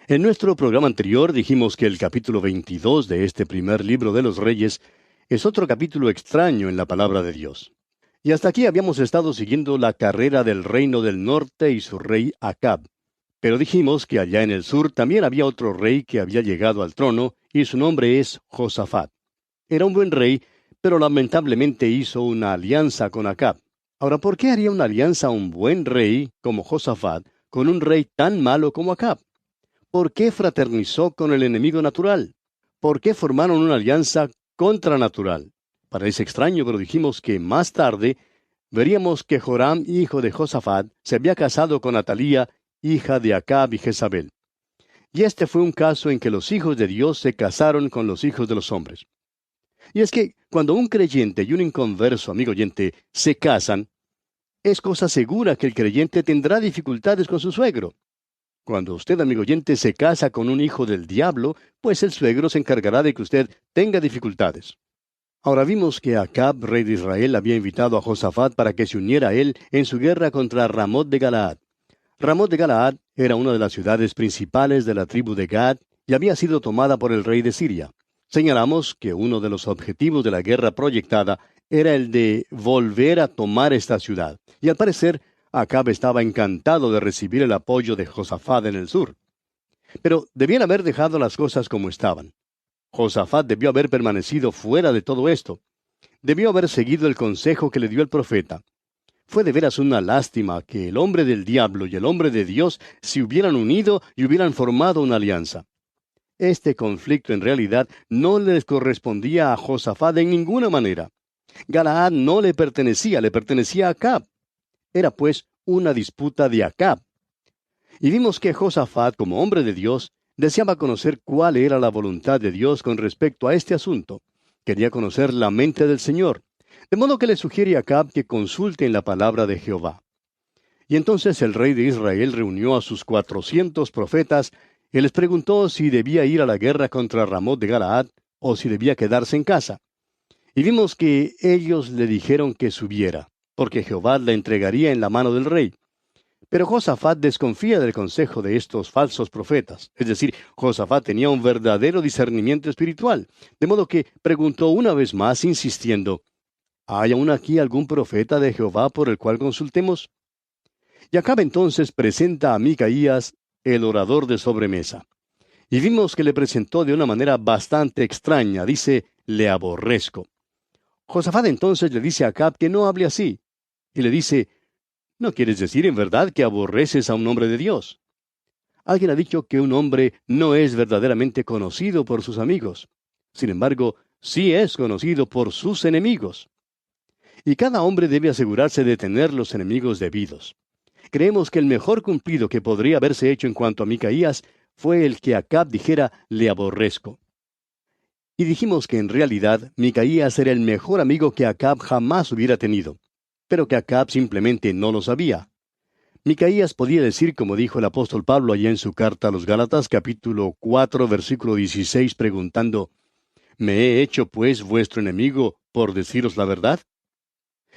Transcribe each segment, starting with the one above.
En nuestro programa anterior dijimos que el capítulo 22 de este primer libro de los Reyes es otro capítulo extraño en la palabra de Dios. Y hasta aquí habíamos estado siguiendo la carrera del reino del norte y su rey Acab. Pero dijimos que allá en el sur también había otro rey que había llegado al trono y su nombre es Josafat. Era un buen rey, pero lamentablemente hizo una alianza con Acab. Ahora, ¿por qué haría una alianza un buen rey como Josafat con un rey tan malo como Acab? ¿Por qué fraternizó con el enemigo natural? ¿Por qué formaron una alianza contranatural? Parece extraño, pero dijimos que más tarde veríamos que Joram, hijo de Josafat, se había casado con Atalía, hija de Acab y Jezabel. Y este fue un caso en que los hijos de Dios se casaron con los hijos de los hombres. Y es que cuando un creyente y un inconverso, amigo oyente, se casan, es cosa segura que el creyente tendrá dificultades con su suegro. Cuando usted, amigo oyente, se casa con un hijo del diablo, pues el suegro se encargará de que usted tenga dificultades. Ahora vimos que Acab, rey de Israel, había invitado a Josafat para que se uniera a él en su guerra contra Ramot de Galaad. Ramot de Galaad era una de las ciudades principales de la tribu de Gad y había sido tomada por el rey de Siria. Señalamos que uno de los objetivos de la guerra proyectada era el de volver a tomar esta ciudad, y al parecer Acab estaba encantado de recibir el apoyo de Josafat en el sur. Pero debían haber dejado las cosas como estaban. Josafat debió haber permanecido fuera de todo esto. Debió haber seguido el consejo que le dio el profeta. Fue de veras una lástima que el hombre del diablo y el hombre de Dios se hubieran unido y hubieran formado una alianza. Este conflicto en realidad no les correspondía a Josafat en ninguna manera. Galaad no le pertenecía a Acab. Era pues una disputa de Acab. Y vimos que Josafat, como hombre de Dios, deseaba conocer cuál era la voluntad de Dios con respecto a este asunto. Quería conocer la mente del Señor. De modo que le sugiere a Acab que consulte en la palabra de Jehová. Y entonces el rey de Israel reunió a sus 400 profetas y les preguntó si debía ir a la guerra contra Ramot de Galaad o si debía quedarse en casa. Y vimos que ellos le dijeron que subiera, porque Jehová la entregaría en la mano del rey. Pero Josafat desconfía del consejo de estos falsos profetas. Es decir, Josafat tenía un verdadero discernimiento espiritual, de modo que preguntó una vez más, insistiendo, ¿hay aún aquí algún profeta de Jehová por el cual consultemos? Y Acab entonces presenta a Micaías, el orador de sobremesa. Y vimos que le presentó de una manera bastante extraña. Dice, le aborrezco. Josafat entonces le dice a Acab que no hable así. Y le dice, ¿no quieres decir en verdad que aborreces a un hombre de Dios? Alguien ha dicho que un hombre no es verdaderamente conocido por sus amigos. Sin embargo, sí es conocido por sus enemigos. Y cada hombre debe asegurarse de tener los enemigos debidos. Creemos que el mejor cumplido que podría haberse hecho en cuanto a Micaías fue el que Acab dijera, le aborrezco. Y dijimos que en realidad Micaías era el mejor amigo que Acab jamás hubiera tenido, pero que Acab simplemente no lo sabía. Micaías podía decir, como dijo el apóstol Pablo allá en su carta a los Gálatas, capítulo 4, versículo 16, preguntando, ¿me he hecho pues vuestro enemigo por deciros la verdad?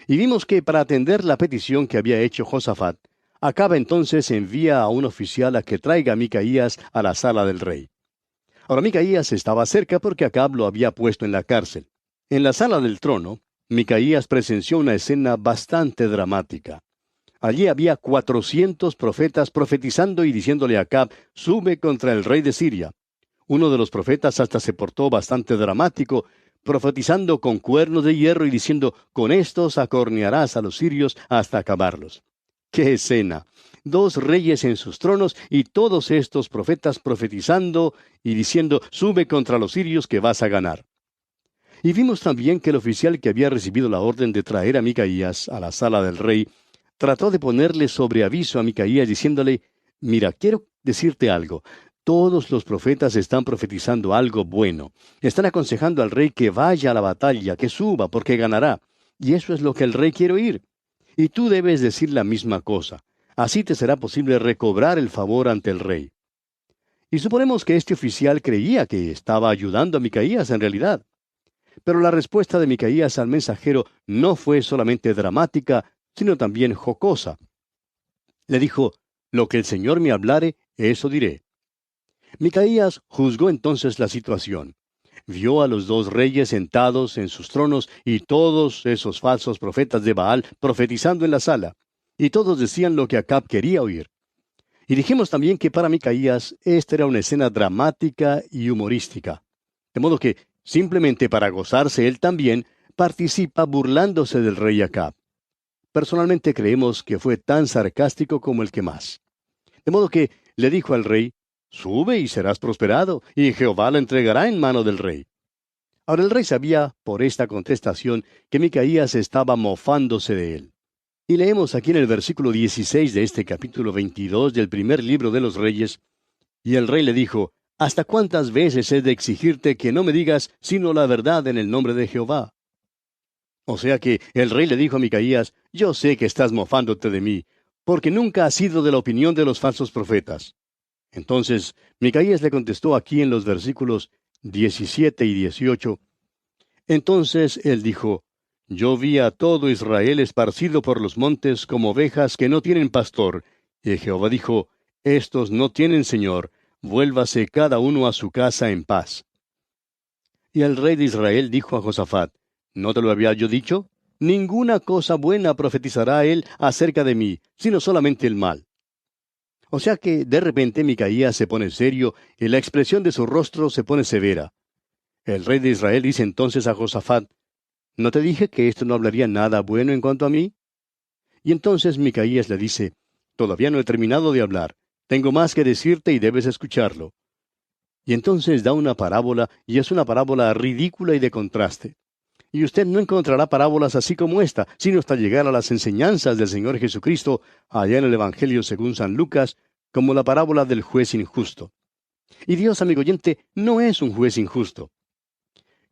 Y vimos que para atender la petición que había hecho Josafat, Acab entonces envía a un oficial a que traiga a Micaías a la sala del rey. Ahora Micaías estaba cerca porque Acab lo había puesto en la cárcel. En la sala del trono, Micaías presenció una escena bastante dramática. Allí había 400 profetas profetizando y diciéndole a Acab, sube contra el rey de Siria. Uno de los profetas hasta se portó bastante dramático, profetizando con cuernos de hierro y diciendo, con estos acornearás a los sirios hasta acabarlos. ¡Qué escena! Dos reyes en sus tronos y todos estos profetas profetizando y diciendo, sube contra los sirios que vas a ganar. Y vimos también que el oficial que había recibido la orden de traer a Micaías a la sala del rey, trató de ponerle sobre aviso a Micaías diciéndole, mira, quiero decirte algo. Todos los profetas están profetizando algo bueno. Están aconsejando al rey que vaya a la batalla, que suba, porque ganará. Y eso es lo que el rey quiere oír. Y tú debes decir la misma cosa. Así te será posible recobrar el favor ante el rey. Y suponemos que este oficial creía que estaba ayudando a Micaías en realidad. Pero la respuesta de Micaías al mensajero no fue solamente dramática, sino también jocosa. Le dijo, lo que el Señor me hablare, eso diré. Micaías juzgó entonces la situación. Vio a los dos reyes sentados en sus tronos y todos esos falsos profetas de Baal profetizando en la sala. Y todos decían lo que Acab quería oír. Y dijimos también que para Micaías esta era una escena dramática y humorística. De modo que, simplemente para gozarse él también, participa burlándose del rey Acab. Personalmente creemos que fue tan sarcástico como el que más. De modo que le dijo al rey, sube y serás prosperado, y Jehová lo entregará en mano del rey. Ahora el rey sabía, por esta contestación, que Micaías estaba mofándose de él. Y leemos aquí en el versículo 16 de este capítulo 22 del primer libro de los Reyes, y el rey le dijo, ¿hasta cuántas veces he de exigirte que no me digas sino la verdad en el nombre de Jehová? O sea que el rey le dijo a Micaías, yo sé que estás mofándote de mí, porque nunca has sido de la opinión de los falsos profetas. Entonces, Micaías le contestó aquí en los versículos 17 y 18. Entonces él dijo, yo vi a todo Israel esparcido por los montes como ovejas que no tienen pastor. Y Jehová dijo, estos no tienen señor, vuélvase cada uno a su casa en paz. Y el rey de Israel dijo a Josafat, ¿no te lo había yo dicho? Ninguna cosa buena profetizará él acerca de mí, sino solamente el mal. O sea que de repente Micaías se pone serio y la expresión de su rostro se pone severa. El rey de Israel dice entonces a Josafat, ¿no te dije que esto no hablaría nada bueno en cuanto a mí? Y entonces Micaías le dice, todavía no he terminado de hablar, tengo más que decirte y debes escucharlo. Y entonces da una parábola, y es una parábola ridícula y de contraste. Y usted no encontrará parábolas así como esta, sino hasta llegar a las enseñanzas del Señor Jesucristo, allá en el Evangelio según San Lucas, como la parábola del juez injusto. Y Dios, amigo oyente, no es un juez injusto.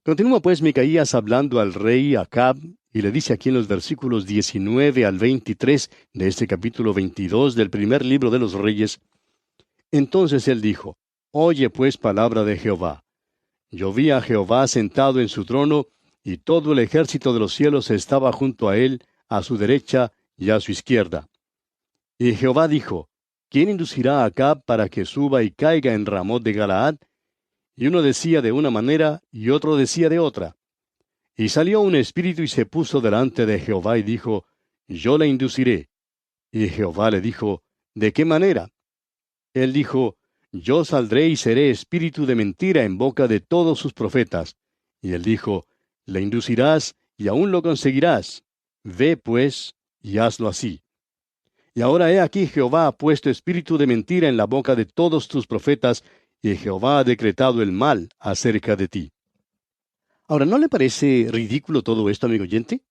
Continúa pues Micaías hablando al rey Acab, y le dice aquí en los versículos 19 al 23 de este capítulo 22 del primer libro de los Reyes. Entonces él dijo, oye pues palabra de Jehová. Yo vi a Jehová sentado en su trono, y todo el ejército de los cielos estaba junto a él, a su derecha y a su izquierda. Y Jehová dijo, ¿quién inducirá a Acab para que suba y caiga en Ramot de Galaad? Y uno decía de una manera, y otro decía de otra. Y salió un espíritu y se puso delante de Jehová y dijo, yo le induciré. Y Jehová le dijo, ¿de qué manera? Él dijo, yo saldré y seré espíritu de mentira en boca de todos sus profetas. Y él dijo, le inducirás y aún lo conseguirás. Ve pues y hazlo así. Y ahora he aquí Jehová ha puesto espíritu de mentira en la boca de todos tus profetas, y Jehová ha decretado el mal acerca de ti. Ahora, ¿no le parece ridículo todo esto, amigo oyente?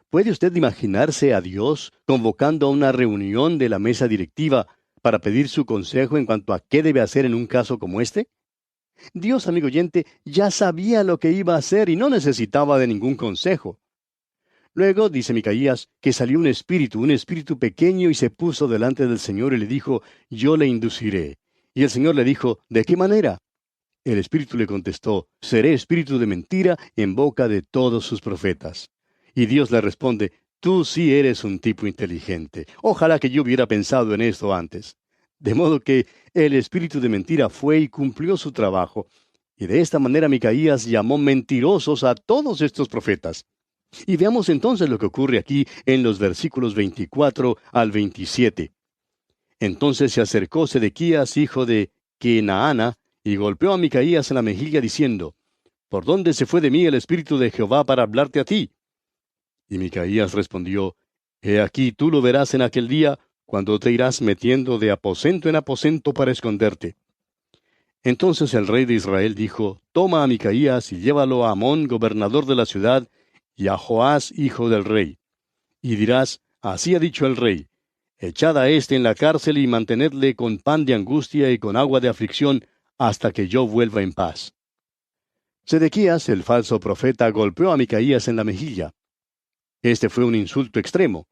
¿Puede usted imaginarse a Dios convocando a una reunión de la mesa directiva para pedir su consejo en cuanto a qué debe hacer en un caso como este? Dios, amigo oyente, ya sabía lo que iba a hacer y no necesitaba de ningún consejo. Luego, dice Micaías, que salió un espíritu pequeño, y se puso delante del Señor y le dijo, yo le induciré. Y el Señor le dijo, ¿de qué manera? El espíritu le contestó, seré espíritu de mentira en boca de todos sus profetas. Y Dios le responde, tú sí eres un tipo inteligente. Ojalá que yo hubiera pensado en esto antes. De modo que el espíritu de mentira fue y cumplió su trabajo. Y de esta manera Micaías llamó mentirosos a todos estos profetas. Y veamos entonces lo que ocurre aquí en los versículos 24 al 27. Entonces se acercó Sedequías, hijo de Kenaana, y golpeó a Micaías en la mejilla diciendo, ¿por dónde se fue de mí el espíritu de Jehová para hablarte a ti? Y Micaías respondió, he aquí tú lo verás en aquel día, cuando te irás metiendo de aposento en aposento para esconderte. Entonces el rey de Israel dijo, toma a Micaías y llévalo a Amón, gobernador de la ciudad, y a Joás, hijo del rey. Y dirás, así ha dicho el rey, echad a éste en la cárcel y mantenedle con pan de angustia y con agua de aflicción, hasta que yo vuelva en paz. Sedequías, el falso profeta, golpeó a Micaías en la mejilla. Este fue un insulto extremo.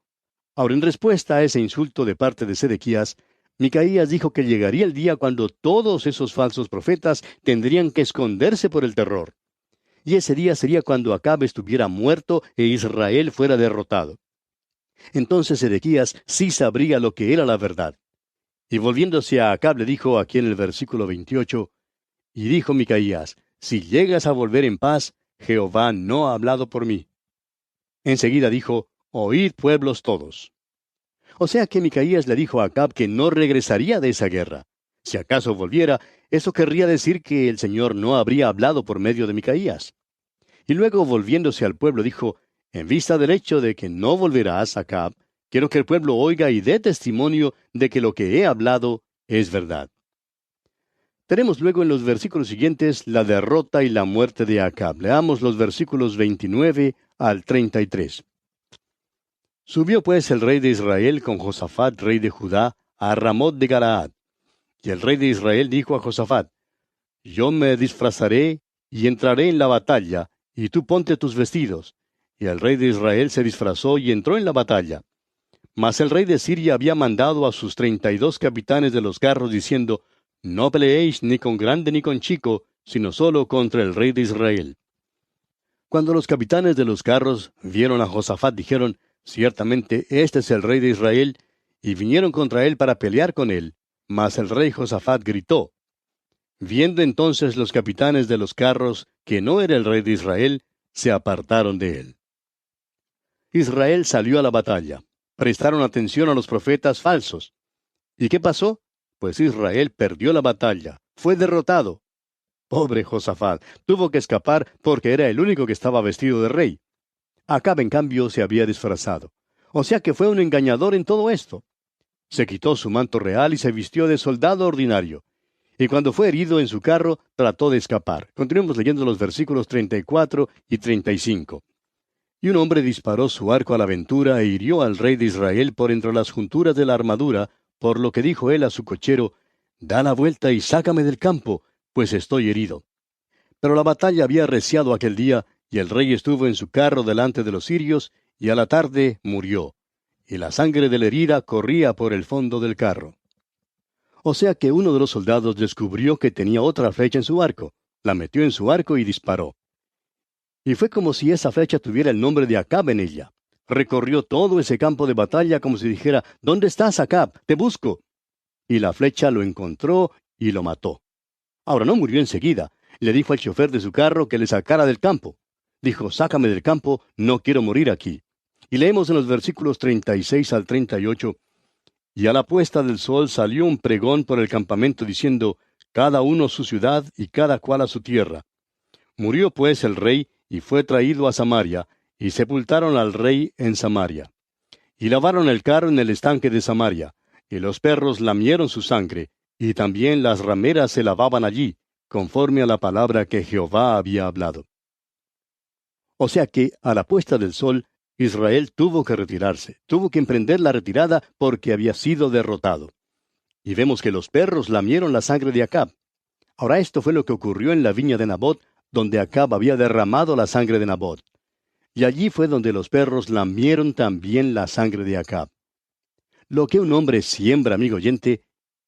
Ahora, en respuesta a ese insulto de parte de Sedequías, Micaías dijo que llegaría el día cuando todos esos falsos profetas tendrían que esconderse por el terror. Y ese día sería cuando Acab estuviera muerto e Israel fuera derrotado. Entonces Sedequías sí sabría lo que era la verdad. Y volviéndose a Acab le dijo aquí en el versículo 28, y dijo Micaías, si llegas a volver en paz, Jehová no ha hablado por mí. Enseguida dijo, oíd pueblos todos. O sea que Micaías le dijo a Acab que no regresaría de esa guerra. Si acaso volviera, eso querría decir que el Señor no habría hablado por medio de Micaías. Y luego, volviéndose al pueblo, dijo, en vista del hecho de que no volverás, Acab, quiero que el pueblo oiga y dé testimonio de que lo que he hablado es verdad. Tenemos luego en los versículos siguientes la derrota y la muerte de Acab. Leamos los versículos 29 al 33. Subió pues el rey de Israel con Josafat, rey de Judá, a Ramot de Galaad. Y el rey de Israel dijo a Josafat, yo me disfrazaré y entraré en la batalla, y tú ponte tus vestidos. Y el rey de Israel se disfrazó y entró en la batalla. Mas el rey de Siria había mandado a sus 32 capitanes de los carros, diciendo, no peleéis ni con grande ni con chico, sino solo contra el rey de Israel. Cuando los capitanes de los carros vieron a Josafat, dijeron, ciertamente este es el rey de Israel, y vinieron contra él para pelear con él. Mas el rey Josafat gritó. Viendo entonces los capitanes de los carros que no era el rey de Israel, se apartaron de él. Israel salió a la batalla. Prestaron atención a los profetas falsos. ¿Y qué pasó? Pues Israel perdió la batalla. Fue derrotado. Pobre Josafat, tuvo que escapar porque era el único que estaba vestido de rey. Acab, en cambio, se había disfrazado. O sea que fue un engañador en todo esto. Se quitó su manto real y se vistió de soldado ordinario. Y cuando fue herido en su carro, trató de escapar. Continuemos leyendo los versículos 34 y 35. Y un hombre disparó su arco a la aventura e hirió al rey de Israel por entre las junturas de la armadura, por lo que dijo él a su cochero, da la vuelta y sácame del campo, pues estoy herido. Pero la batalla había arreciado aquel día, y el rey estuvo en su carro delante de los sirios, y a la tarde murió. Y la sangre de la herida corría por el fondo del carro. O sea que uno de los soldados descubrió que tenía otra flecha en su arco, la metió en su arco y disparó. Y fue como si esa flecha tuviera el nombre de Acab en ella. Recorrió todo ese campo de batalla como si dijera, ¿dónde estás, Acab? Te busco. Y la flecha lo encontró y lo mató. Ahora no murió enseguida. Le dijo al chofer de su carro que le sacara del campo. Dijo, sácame del campo, no quiero morir aquí. Y leemos en los versículos 36 al 38, y a la puesta del sol salió un pregón por el campamento diciendo, cada uno a su ciudad y cada cual a su tierra. Murió pues el rey y fue traído a Samaria, y sepultaron al rey en Samaria. Y lavaron el carro en el estanque de Samaria, y los perros lamieron su sangre, y también las rameras se lavaban allí, conforme a la palabra que Jehová había hablado. O sea que, a la puesta del sol, Israel tuvo que retirarse, tuvo que emprender la retirada porque había sido derrotado. Y vemos que los perros lamieron la sangre de Acab. Ahora esto fue lo que ocurrió en la viña de Nabot, donde Acab había derramado la sangre de Nabot. Y allí fue donde los perros lamieron también la sangre de Acab. Lo que un hombre siembra, amigo oyente,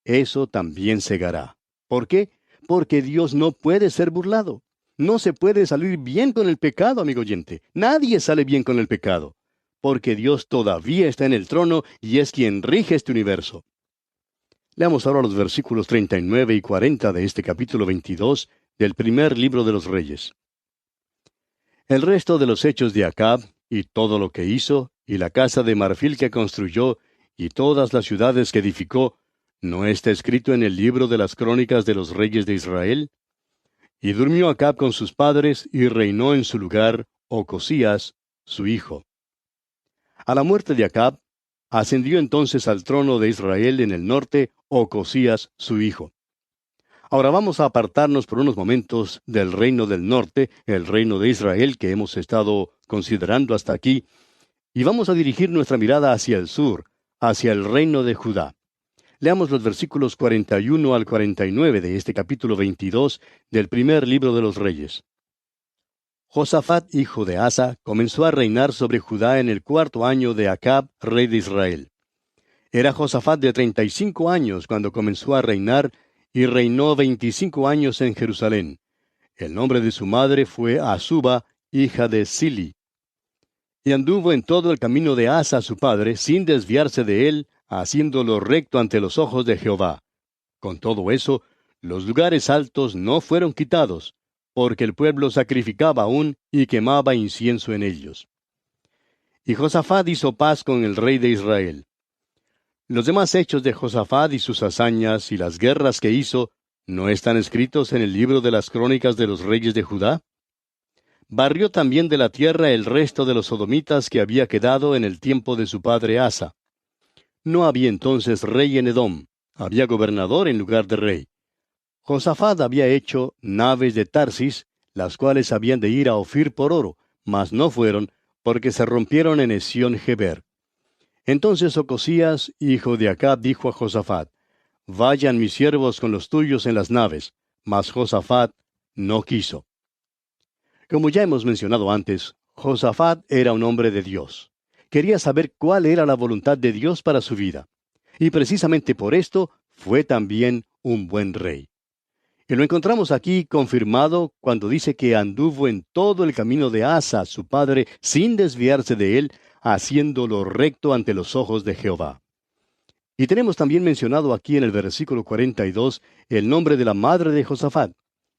eso también segará. ¿Por qué? Porque Dios no puede ser burlado. No se puede salir bien con el pecado, amigo oyente. Nadie sale bien con el pecado. Porque Dios todavía está en el trono y es quien rige este universo. Leamos ahora los versículos 39 y 40 de este capítulo 22 del primer libro de los Reyes. El resto de los hechos de Acab, y todo lo que hizo, y la casa de marfil que construyó, y todas las ciudades que edificó, ¿no está escrito en el libro de las crónicas de los reyes de Israel? Y durmió Acab con sus padres, y reinó en su lugar Ocosías, su hijo. A la muerte de Acab, ascendió entonces al trono de Israel en el norte Ocosías, su hijo. Ahora vamos a apartarnos por unos momentos del reino del norte, el reino de Israel que hemos estado considerando hasta aquí, y vamos a dirigir nuestra mirada hacia el sur, hacia el reino de Judá. Leamos los versículos 41 al 49 de este capítulo 22 del primer libro de los Reyes. Josafat, hijo de Asa, comenzó a reinar sobre Judá en el 4º año de Acab, rey de Israel. Era Josafat de 35 años cuando comenzó a reinar, y reinó 25 años en Jerusalén. El nombre de su madre fue Azuba, hija de Sili. Y anduvo en todo el camino de Asa su padre, sin desviarse de él, haciéndolo recto ante los ojos de Jehová. Con todo eso, los lugares altos no fueron quitados, porque el pueblo sacrificaba aún y quemaba incienso en ellos. Y Josafat hizo paz con el rey de Israel. Los demás hechos de Josafat y sus hazañas y las guerras que hizo, ¿no están escritos en el libro de las crónicas de los reyes de Judá? Barrió también de la tierra el resto de los sodomitas que había quedado en el tiempo de su padre Asa. No había entonces rey en Edom, había gobernador en lugar de rey. Josafat había hecho naves de Tarsis, las cuales habían de ir a Ofir por oro, mas no fueron, porque se rompieron en Esión-Geber. Entonces Ocosías, hijo de Acab, dijo a Josafat: Vayan mis siervos con los tuyos en las naves. Mas Josafat no quiso. Como ya hemos mencionado antes, Josafat era un hombre de Dios. Quería saber cuál era la voluntad de Dios para su vida. Y precisamente por esto fue también un buen rey. Y lo encontramos aquí confirmado cuando dice que anduvo en todo el camino de Asa, su padre, sin desviarse de él, haciendo lo recto ante los ojos de Jehová. Y tenemos también mencionado aquí en el versículo 42 el nombre de la madre de Josafat.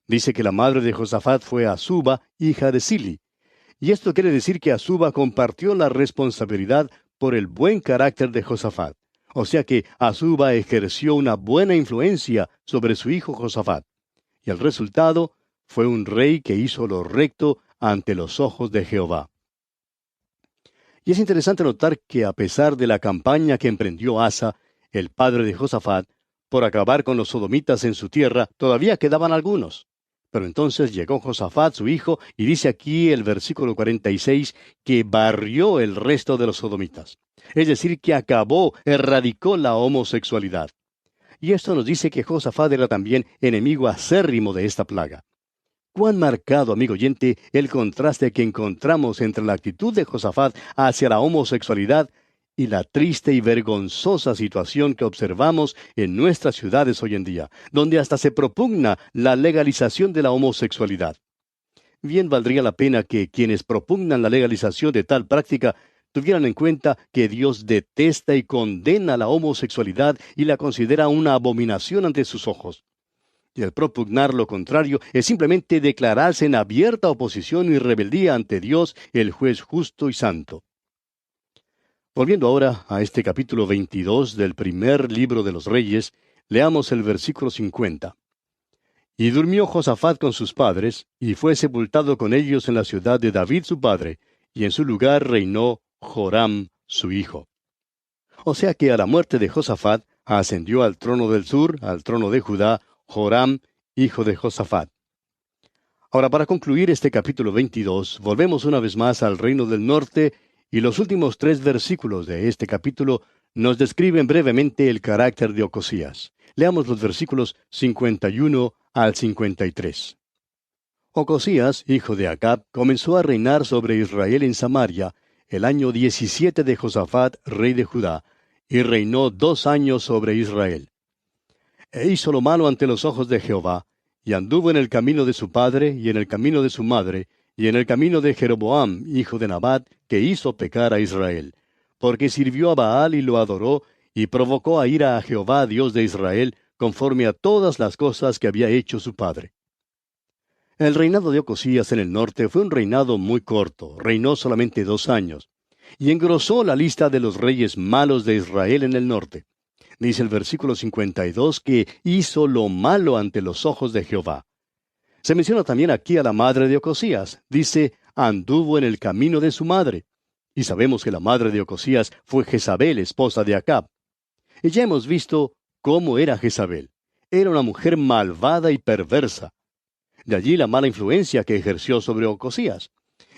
Dice que la madre de Josafat fue Azuba, hija de Sili. Y esto quiere decir que Azuba compartió la responsabilidad por el buen carácter de Josafat. O sea que Azuba ejerció una buena influencia sobre su hijo Josafat. Y el resultado fue un rey que hizo lo recto ante los ojos de Jehová. Y es interesante notar que a pesar de la campaña que emprendió Asa, el padre de Josafat, por acabar con los sodomitas en su tierra, todavía quedaban algunos. Pero entonces llegó Josafat, su hijo, y dice aquí el versículo 46, que barrió el resto de los sodomitas. Es decir, que acabó, erradicó la homosexualidad. Y esto nos dice que Josafat era también enemigo acérrimo de esta plaga. Cuán marcado, amigo oyente, el contraste que encontramos entre la actitud de Josafat hacia la homosexualidad y la triste y vergonzosa situación que observamos en nuestras ciudades hoy en día, donde hasta se propugna la legalización de la homosexualidad. Bien valdría la pena que quienes propugnan la legalización de tal práctica tuvieran en cuenta que Dios detesta y condena la homosexualidad y la considera una abominación ante sus ojos. Y el propugnar lo contrario es simplemente declararse en abierta oposición y rebeldía ante Dios, el juez justo y santo. Volviendo ahora a este capítulo 22 del primer libro de los Reyes, leamos el versículo 50. Y durmió Josafat con sus padres, y fue sepultado con ellos en la ciudad de David su padre, y en su lugar reinó Joram su hijo. O sea que a la muerte de Josafat ascendió al trono del sur, al trono de Judá, Joram, hijo de Josafat. Ahora, para concluir este capítulo 22, volvemos una vez más al reino del norte, y los últimos 3 versículos de este capítulo nos describen brevemente el carácter de Ocosías. Leamos los versículos 51 al 53. Ocosías, hijo de Acab, comenzó a reinar sobre Israel en Samaria, el año 17 de Josafat, rey de Judá, y reinó 2 años sobre Israel. E hizo lo malo ante los ojos de Jehová, y anduvo en el camino de su padre, y en el camino de su madre, y en el camino de Jeroboam, hijo de Nabat, que hizo pecar a Israel, porque sirvió a Baal y lo adoró, y provocó a ira a Jehová, Dios de Israel, conforme a todas las cosas que había hecho su padre. El reinado de Ocosías en el norte fue un reinado muy corto, reinó solamente 2 años, y engrosó la lista de los reyes malos de Israel en el norte. Dice el versículo 52 que hizo lo malo ante los ojos de Jehová. Se menciona también aquí a la madre de Ocosías. Dice, anduvo en el camino de su madre. Y sabemos que la madre de Ocosías fue Jezabel, esposa de Acab. Y ya hemos visto cómo era Jezabel. Era una mujer malvada y perversa. De allí la mala influencia que ejerció sobre Ocosías.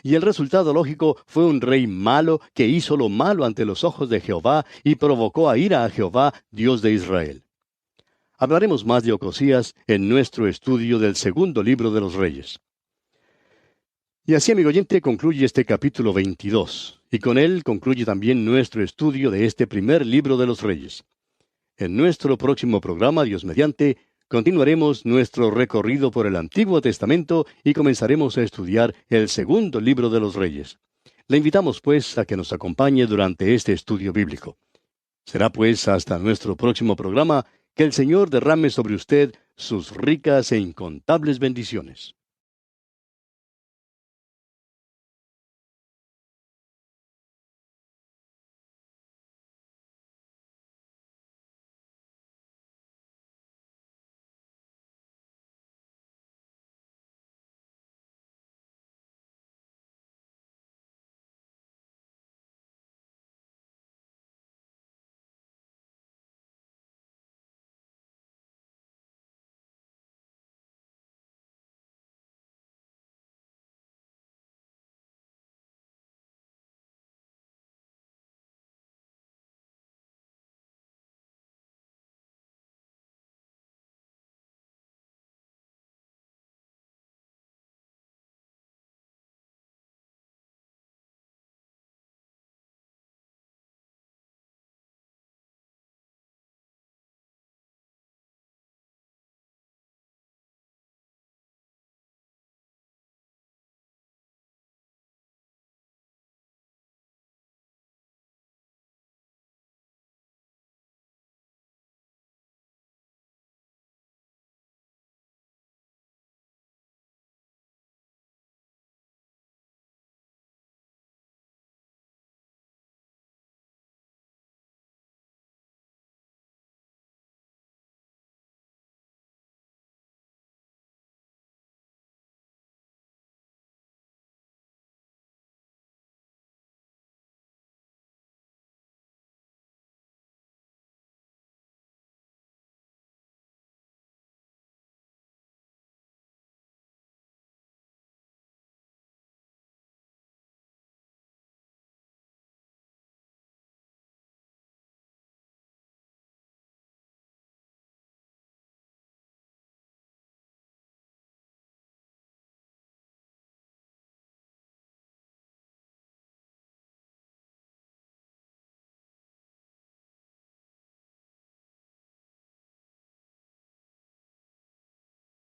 Y el resultado lógico fue un rey malo que hizo lo malo ante los ojos de Jehová y provocó a ira a Jehová, Dios de Israel. Hablaremos más de Ocosías en nuestro estudio del segundo libro de los Reyes. Y así, amigo oyente, concluye este capítulo 22, y con él concluye también nuestro estudio de este primer libro de los Reyes. En nuestro próximo programa, Dios mediante, continuaremos nuestro recorrido por el Antiguo Testamento y comenzaremos a estudiar el segundo libro de los Reyes. Le invitamos, pues, a que nos acompañe durante este estudio bíblico. Será pues hasta nuestro próximo programa que el Señor derrame sobre usted sus ricas e incontables bendiciones.